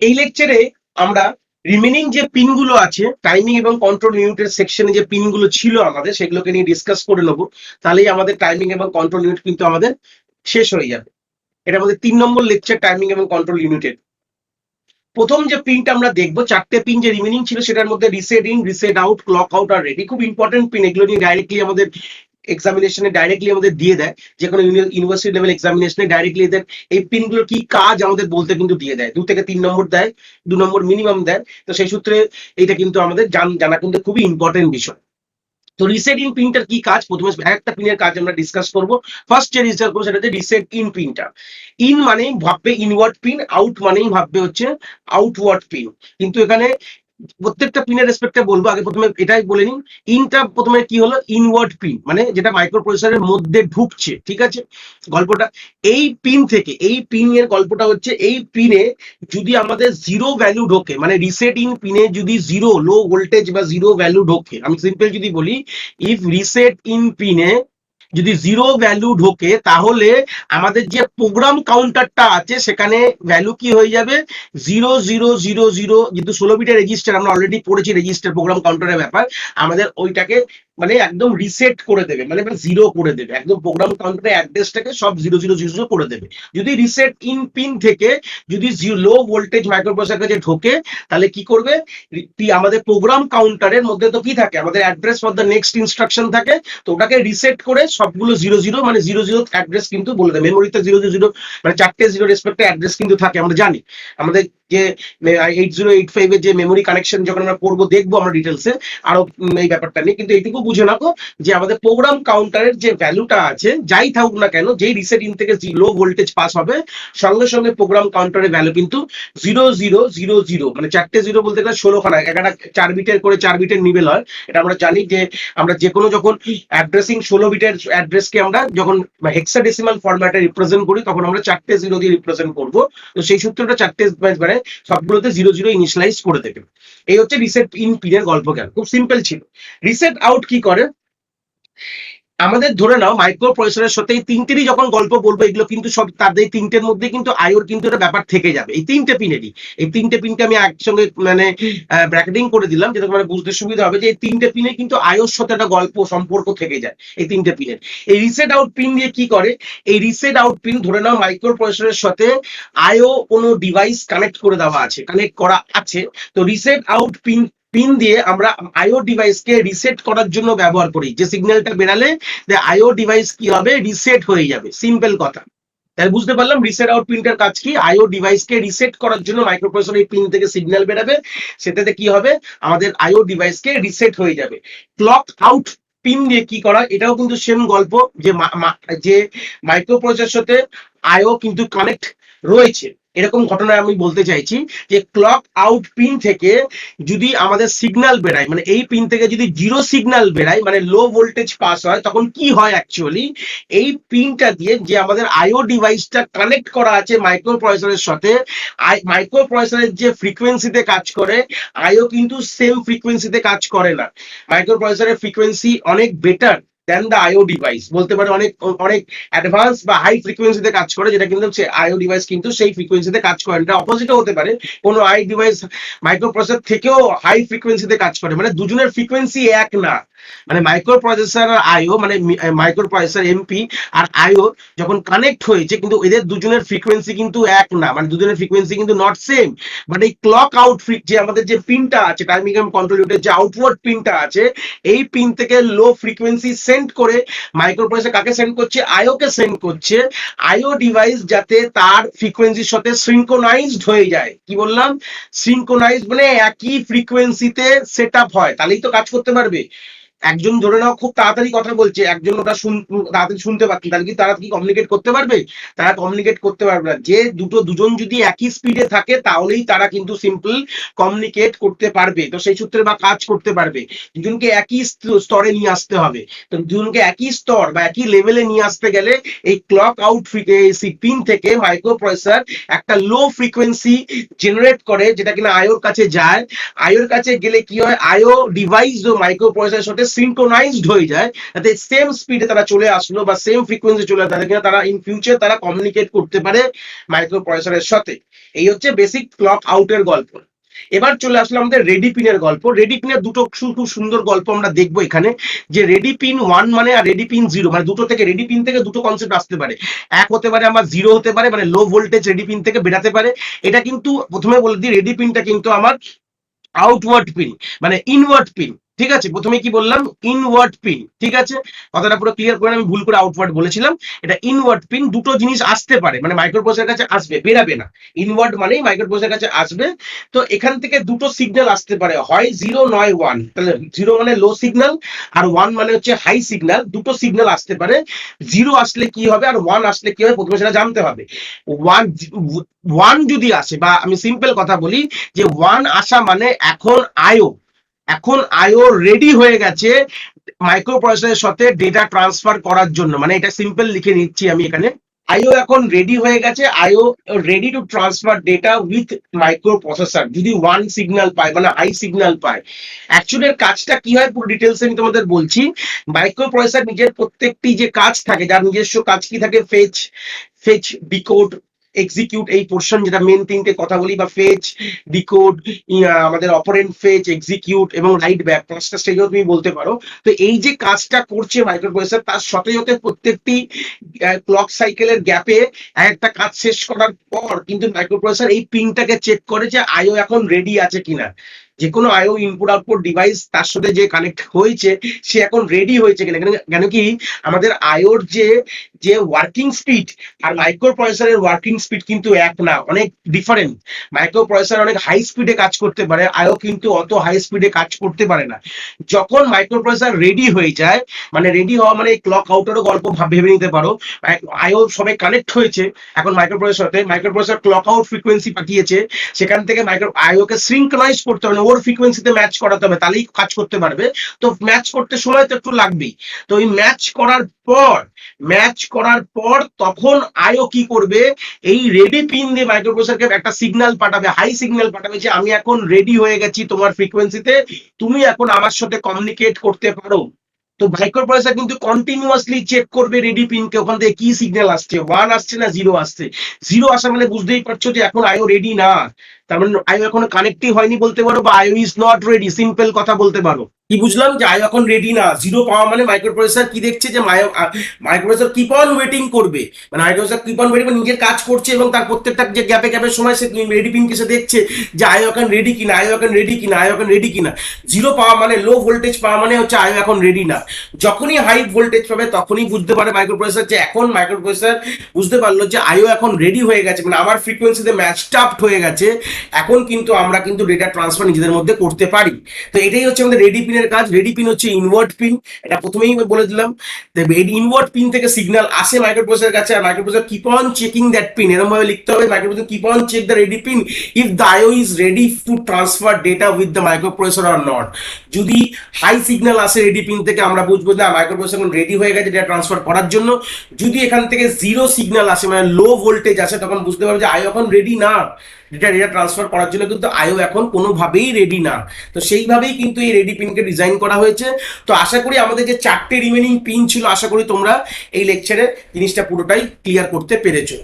এই লেকচারে আমরা রিমেনিং যে পিনগুলো আছে টাইমিং এবং কন্ট্রোল ইউনিটের সেকশনে যে পিনগুলো ছিল আমাদের সেগুলোকে নিয়ে ডিসকাস করে নেবো, তাহলেই আমাদের টাইমিং এবং কন্ট্রোল ইউনিট কিন্তু আমাদের শেষ হয়ে যাবে। এটা আমাদের 3 নম্বর লেকচার টাইমিং এবং কন্ট্রোল ইউনিটের। প্রথম যে পিনটা আমরা দেখবো, চারটে পিন যে রিমেনিং ছিল সেটার মধ্যে reset in, reset out, clock out আর রেডি। খুব ইম্পর্টেন্ট পিন, এগুলো নিয়ে ডাইরেক্টলি আমাদের এক্সামিনেশনে ডাইরেক্টলি আমাদের দিয়ে দেয়, যে কোনো ইউনিভার্সিটি লেভেল এক্সামিনেশনে ডাইরেক্টলি এদের এই পিনগুলো কি কাজ আমাদের বলতে কিন্তু দিয়ে দেয়, 2 থেকে 3 নম্বর দেয়, 2 নম্বর মিনিমাম দেয়। তো সেই সূত্রে এটা কিন্তু আমাদের জানা কিন্তু খুবই ইম্পর্টেন্ট বিষয়। তো রিসেট ইন পিনটার কি কাজ, প্রথমে একটা পিনের কাজ আমরা ডিসকাস করব। ফার্স্ট যে ডিসকাস করবো সেটা হচ্ছে রিসেট ইন পিনটা। ইন মানেই ভাববে ইনওয়ার্ড পিন, আউট মানেই ভাববে হচ্ছে আউটওয়ার্ড পিন। কিন্তু এখানে প্রত্যেকটা পিনের রেসপেক্টে বলবো, আগে প্রথমে এটাই বলে নিন। ইনটা প্রথমে কি হলো, ইনওয়ার্ড পিন মানে যেটা মাইক্রো প্রসেসরের মধ্যে ঢুকছে, ঠিক আছে গল্পটা। এই পিন থেকে, এই পিন এর গল্পটা হচ্ছে, এই পিনে যদি আমাদের জিরো ভ্যালু ঢোকে, মানে রিসেট ইন পিনে যদি জিরো, লো ভোল্টেজ বা জিরো ভ্যালু ঢোকে, আমি সিম্পল যদি বলি, ইফ রিসেট ইন পিনে যদি জিরো ভ্যালু ঢোকে, তাহলে আমাদের যে প্রোগ্রাম কাউন্টারটা আছে সেখানে ভ্যালু কি হয়ে যাবে, 0000। যেহেতু 16 বিটের রেজিস্টার, আমরা অলরেডি পড়েছি রেজিস্টার প্রোগ্রাম কাউন্টারের ব্যাপার, আমাদের ওইটাকে মানে একদম রিসেট করে দেবে, মানে জিরো করে দেবে, একদম প্রোগ্রাম কাউন্টারের অ্যাড্রেসটাকে সব 0000 করে দেবে। যদি রিসেট ইন পিন থেকে যদি লো ভোল্টেজ মাইক্রোপ্রসেসর কাছে ঢোকে, তাহলে কি করবে, আমাদের প্রোগ্রাম কাউন্টারের মধ্যে তো কি থাকে, আমাদের address for the next instruction থাকে, তো ওটাকে রিসেট করে সবগুলো 00 মানে 00 অ্যাড্রেস কিন্তু বলে দেয়। মেমোরিতে 00 মানে 4টে 0 রেসপেক্টে অ্যাড্রেস কিন্তু থাকে, আমরা জানি। আমাদের যে 8085 এর যে মেমোরি কানেকশন যখন আমরা পড়বো, দেখবো আমরা ডিটেলসে আরো এই ব্যাপারটা নিয়ে, কিন্তু এইটুকু বুঝে রাখো যে আমাদের প্রোগ্রাম কাউন্টারের যে ভ্যালুটা আছে, যাই থাকুক না কেন, যেই রিসেট ইন থেকে লো ভোল্টেজ পাস হবে, সঙ্গে সঙ্গে প্রোগ্রাম কাউন্টারের ভ্যালু কিন্তু 0000, মানে 4টে 0 বলতে গেলে 16খানা, একটা 4 বিটের করে 4 বিটের নিবেল হয়। এটা আমরা জানি যে আমরা যে কোনো যখন অ্যাড্রেসিং 16 বিটের অ্যাড্রেসকে আমরা যখন হেক্সাডেসিমাল ফরম্যাটে রিপ্রেজেন্ট করি, তখন আমরা 4টে 0 দিয়ে রিপ্রেজেন্ট করবো। তো সেই সূত্রটা 4টে মানে সবগুলোতে 00 ইনিশিয়ালাইজ করে দেবে। এই হচ্ছে রিসেট ইন পিনের গল্প জ্ঞান, খুব সিম্পল ছিল। রিসেট আউট কি করে, আমাদের ধরে নাও মাইক্রো প্রসেসরের সাথে এই তিনটেরই যখন গল্প বলবো, এগুলো কিন্তু সব তাদের তিনটের মধ্যে কিন্তু আয়োর কিন্তু একটা ব্যাপার থেকে যাবে, এই তিনটে পিনেরই। এই তিনটে পিনকে আমি একসঙ্গে মানে ব্র্যাকেটিং করে দিলাম, যাতে তোমার বুঝতে সুবিধা হবে যে এই তিনটে পিনে কিন্তু আয়োর সাথে একটা গল্প সম্পর্ক থেকে যায় এই তিনটে পিনের। এই রিসেট আউট পিন দিয়ে কি করে, এই রিসেট আউট পিন ধরে নাও মাইক্রো প্রসেসরের সাথে আয়ো কোনো ডিভাইস কানেক্ট করে দেওয়া আছে, কানেক্ট করা আছে। তো রিসেট আউট পিন পিন দিয়ে আমরা আইও ডিভাইসকে রিসেট করার জন্য ব্যবহার করি, যে সিগন্যালটা বেরালে আইও ডিভাইস কি হবে, রিসেট হয়ে যাবে, সিম্পল কথা। তাহলে বুঝতে পারলাম রিসেট আউট পিনটার কাজ কি, আইও ডিভাইসকে রিসেট করার জন্য মাইক্রোপ্রসেসর এই পিন থেকে সিগন্যাল বেরাবে, সেটাতে কি হবে, আমাদের আইও ডিভাইসকে রিসেট হয়ে যাবে। ক্লক আউট পিন দিয়ে কি করা, এটাও কিন্তু সেম গল্প, যে যে মাইক্রোপ্রসেসরের সাথে আইও কিন্তু কানেক্ট রয়েছে, এরকম ঘটনা আমি বলতে চাইছি। যে ক্লক আউট পিন থেকে যদি আমাদের সিগন্যাল বেরায়, মানে এই পিন থেকে যদি জিরো সিগন্যাল বেরায়, মানে লো ভোল্টেজ পাস হয়, তখন কি হয় অ্যাকচুয়ালি, এই পিনটা দিয়ে যে আমাদের আইও ডিভাইসটা কানেক্ট করা আছে মাইক্রো প্রসেসরের সাথে, মাইক্রো প্রসেসরের যে ফ্রিকোয়েন্সিতে কাজ করে, আইও কিন্তু সেম ফ্রিকোয়েন্সিতে কাজ করে না। মাইক্রো প্রসেসরের ফ্রিকোয়েন্সি অনেক better than the IO device, বলতে পারে অনেক অনেক অ্যাডভান্স বা হাই ফ্রিকোয়েন্সিতে কাজ করে, যেটা কিন্তু আইও ডিভাইস কিন্তু সেই ফ্রিকোয়েন্সিতে কাজ করে। এটা অপোজিটও হতে পারে, কোনো আই ডিভাইস মাইক্রো প্রসেসর থেকেও হাই ফ্রিকোয়েন্সিতে কাজ করে, মানে দুজনের ফ্রিকোয়েন্সি এক না। মানে মাইক্রো প্রসেসর আর আইও, মানে মাইক্রো প্রসেসর এমপি আর আইও যখন কানেক্ট হয়েছে, কিন্তু এদের দুজনের ফ্রিকোয়েন্সি কিন্তু এক না, মানে দুজনের ফ্রিকোয়েন্সি কিন্তু নট সেম। বাট এই ক্লক আউট যে আমাদের যে পিনটা আছে, টাইমিং এন্ড কন্ট্রোল ইউনিটের যে আউটওয়ার্ড পিনটা আছে, এই পিন থেকে লো ফ্রিকোয়েন্সি সেন্ড করে মাইক্রো প্রসেসর কাকে সেন্ড করছে, আইও কে সেন্ড করছে। আইও ডিভাইস যাতে তার ফ্রিকোয়েন্সির সাথে সিনক্রোনাইজড হয়ে যায়, কি বললাম, সিনক্রোনাইজ মানে একই ফ্রিকোয়েন্সিতে সেট আপ হয়, তাহলেই তো কাজ করতে পারবে। একজন ধরে নাও খুব তাড়াতাড়ি কথা বলছে, একজন ওটা তাড়াতাড়ি শুনতে পাচ্ছে, তাহলে কি তারা কি কমিউনিকেট করতে পারবে, তারা কমিউনিকেট করতে পারবে না। যে দুজন যদি একই স্পিডে থাকে, তাহলেই তারা কিন্তু সিম্পল কমিউনিকেট করতে পারবে, তো সেই সূত্রে বা কাজ করতে পারবে। দুজনকে একই স্তরে নিয়ে আসতে হবে, তো দুজনকে একই স্তর বা একই লেভেলে নিয়ে আসতে গেলে এই ক্লক আউট পিন থেকে মাইক্রো প্রসেসর একটা লো ফ্রিকোয়েন্সি জেনারেট করে, যেটা কিনা আইওর কাছে যায়। আইওর কাছে গেলে কি হয়, আইও ডিভাইস ও মাইক্রো প্রসেসরের সাথে সিনক্রোনাইজড হয়ে যায়, যাতে সেম স্পিডে তারা চলে আসলো বা সেম ফ্রিকোয়েন্সি চলে আসে, তাদের কিনা তারা ইন ফিউচার তারা কমিউনিকেট করতে পারে মাইক্রো প্রসেসরের সাথে। এই হচ্ছে বেসিক ক্লক আউটের গল্প। এবার চলে আসলো আমাদের রেডি পিনের গল্প। রেডি পিনের দুটো খুব সুন্দর গল্প আমরা দেখবো এখানে, যে রেডি পিন 1 মানে আর রেডি পিন 0 মানে দুটো থেকে, রেডি পিন থেকে দুটো কনসেপ্ট আসতে পারে। এক হতে পারে আমার 0 হতে পারে, মানে লো ভোল্টেজ রেডি পিন থেকে বেরাতে পারে। এটা কিন্তু প্রথমে বলে দিই, রেডি পিনটা কিন্তু আমার আউটওয়ার্ড পিন, মানে ইনওয়ার্ড পিন। ঠিক আছে, প্রথমে কি বললাম, ইনওয়ার্ড পিন। ঠিক আছে, কথাটা পুরো ক্লিয়ার করে, আমি ভুল করে আউটওয়ার্ড বলেছিলাম। এটা ইনওয়ার্ড পিন, দুটো জিনিস আসতে পারে, মানে মাইক্রোপ্রসেসরের কাছে আসবে, বেরাবে না। ইনওয়ার্ড মানেই মাইক্রোপ্রসেসরের কাছে আসবে। তো এখান থেকে দুটো সিগন্যাল আসতে পারে, হয় 0 নয় 1। তাহলে 0 মানে লো সিগন্যাল, আর 1 মানে হচ্ছে হাই সিগন্যাল। দুটো সিগন্যাল আসতে পারে। 0 আসলে কি হবে আর 1 আসলে কি হবে, প্রথমে সেটা জানতে হবে। 1 যদি আসে, বা আমি সিম্পল কথা বলি, যে 1 আসা মানে এখন আইও রেডি হয়ে গেছে মাইক্রোপ্রসেসরের সাথে ডেটা ট্রান্সফার করার জন্য। মানে এটা সিম্পল লিখে নিচ্ছি আমি এখানে, আইও এখন রেডি হয়ে গেছে, IO ready to transfer data with microprocessor. যদি 1 সিগন্যাল পায়, মানে হাই সিগন্যাল পায়, অ্যাকচুয়ালি কাজটা কি হয় পুরো ডিটেলস আমি তোমাদের বলছি। মাইক্রোপ্রসেসর নিজের প্রত্যেকটি যে কাজ থাকে, যার নিজস্ব কাজ কি থাকে, ফেচ, ডিকোড, এক্সিকিউট, এই পোর্শন যেটা মেন তিনটে কথা বলি, বা ফেচ, ডিকোড, আমাদের অপারেন্ট ফেচ, এক্সিকিউট এবং রাইট ব্যাক, পাঁচটা স্টেজও তুমি বলতে পারো। তো এই যে কাজটা করছে মাইক্রোপ্রসেসর, তার সাথে সাথে প্রত্যেকটি ক্লক সাইকেলের গ্যাপে একটা কাজ শেষ করার পর কিন্তু মাইক্রোপ্রসেসর এই পিনটাকে চেক করে যে আইও এখন রেডি আছে কিনা। যে কোনো আইও ইনপুট আউটপুট ডিভাইস তার সাথে যে কানেক্ট হয়েছে, সে এখন রেডি হয়েছে কিনা। কেন কি আমাদের আইওর যে যে ওয়ার্কিং স্পিড আর মাইক্রোপ্রসেসরের ওয়ার্কিং স্পিড কিন্তু এক না, অনেক ডিফারেন্ট। মাইক্রোপ্রসেসর অনেক হাই স্পিডে কাজ করতে পারে, আইও কিন্তু অত হাই স্পিডে কাজ করতে পারে না। যখন মাইক্রোপ্রসেসর রেডি হয়ে যায়, মানে রেডি হওয়া মানে ক্লক আউটেরও গল্প ভেবে নিতে পারো। আইও সবাই কানেক্ট হয়েছে, এখন মাইক্রোপ্রসেসর ক্লক আউট ফ্রিকোয়েন্সি পাঠিয়েছে, সেখান থেকে আইওকে সিনক্রোনাইজ করতে হবে, ওর ফ্রিকোয়েন্সিতে ম্যাচ করাতে হবে, তাহলেই কাজ করতে পারবে। তো ম্যাচ করতে সময় তো একটু লাগবেই। তো এই ম্যাচ করার পর তখন আইও কি করবে, এই রেডি পিন দিয়ে মাইক্রোপ্রসেসরকে একটা সিগন্যাল পাঠাবে, হাই সিগন্যাল পাঠাবে, যে আমি এখন রেডি হয়ে গেছি তোমার ফ্রিকোয়েন্সিতে, তুমি এখন আমার সাথে কমিউনিকেট করতে পারো। তো মাইক্রোপ্রসেসর কিন্তু কন্টিনিউয়াসলি চেক করবে রেডি পিনকে, ওখান থেকে কি সিগন্যাল আসছে, 1 আসছে না 0 আসছে। 0 আসা মানে বুঝতেই পারছো যে এখন আইও রেডি না, তার মানে আইও এখনো কানেক্টই হয়নি বলতে পারো, বা আইও ইজ নট রেডি, সিম্পল কথা বলতে পারো। কি বুঝলাম, যে আইও এখন রেডি না। 0 পাওয়া মানে মাইক্রোপ্রসেসর কি দেখছে, যে মাইক্রোপ্রসেসর কিপ অন ওয়েটিং করবে, মানে মাইক্রোপ্রসেসর কিপ অন ওয়েটিং, নিজের কাজ করছে এবং তার প্রত্যেকটা যে গ্যাপের সময় সে রেডি পিনকে সে দেখছে যে আইও এখন রেডি কিনা, আইও এখন রেডি কিনা, আইও এখন রেডি কিনা। 0 পাওয়া মানে লো ভোল্টেজ পাওয়া মানে হচ্ছে আইও এখন রেডি না। যখনই হাই ভোল্টেজ পাবে তখনই বুঝতে পারে মাইক্রোপ্রসেসর, যে এখন মাইক্রোপ্রসেসর বুঝতে পারলো যে আইও এখন রেডি হয়ে গেছে, মানে আমার ফ্রিকোয়েন্সিতে ম্যাচড আপ হয়ে গেছে, এখন কিন্তু আমরা কিন্তু ডেটা ট্রান্সফার নিজেদের মধ্যে করতে পারি। তো এটাই হচ্ছে আমাদের রেডি পিনের কাজ। রেডি পিন হচ্ছে ইনওয়ার্ড পিন, এটা প্রথমেই বলে দিলাম। ইনওয়ার্ড পিন থেকে সিগন্যাল আসে মাইক্রোপ্রসেসরের কাছে, আর microprocessor keep on checking that pin, এরকম ভাবে লিখতে হবে, microprocessor keep on check the ready pin if the IO is ready to transfer data with the microprocessor or not. যদি হাই সিগন্যাল আসে রেডি পিন থেকে, আমরা বুঝবো যে মাইক্রোপ্রসেসর রেডি হয়ে গেছে ডেটা ট্রান্সফার করার জন্য। যদি এখান থেকে 0 সিগন্যাল আসে, মানে লো ভোল্টেজ আসে, তখন বুঝতে পারবো যে আইও এখন রেডি না, ডেটা ট্রান্সফার করার জন্য কিন্তু আইও এখন কোনোভাবেই রেডি না। তো সেইভাবেই কিন্তু এই রেডি পিনকে ডিজাইন করা হয়েছে। তো আশা করি আমাদের যে 4টে রিমেনিং পিন ছিল, আশা করি তোমরা এই লেকচারে জিনিসটা পুরোটাই ক্লিয়ার করতে পেরেছো।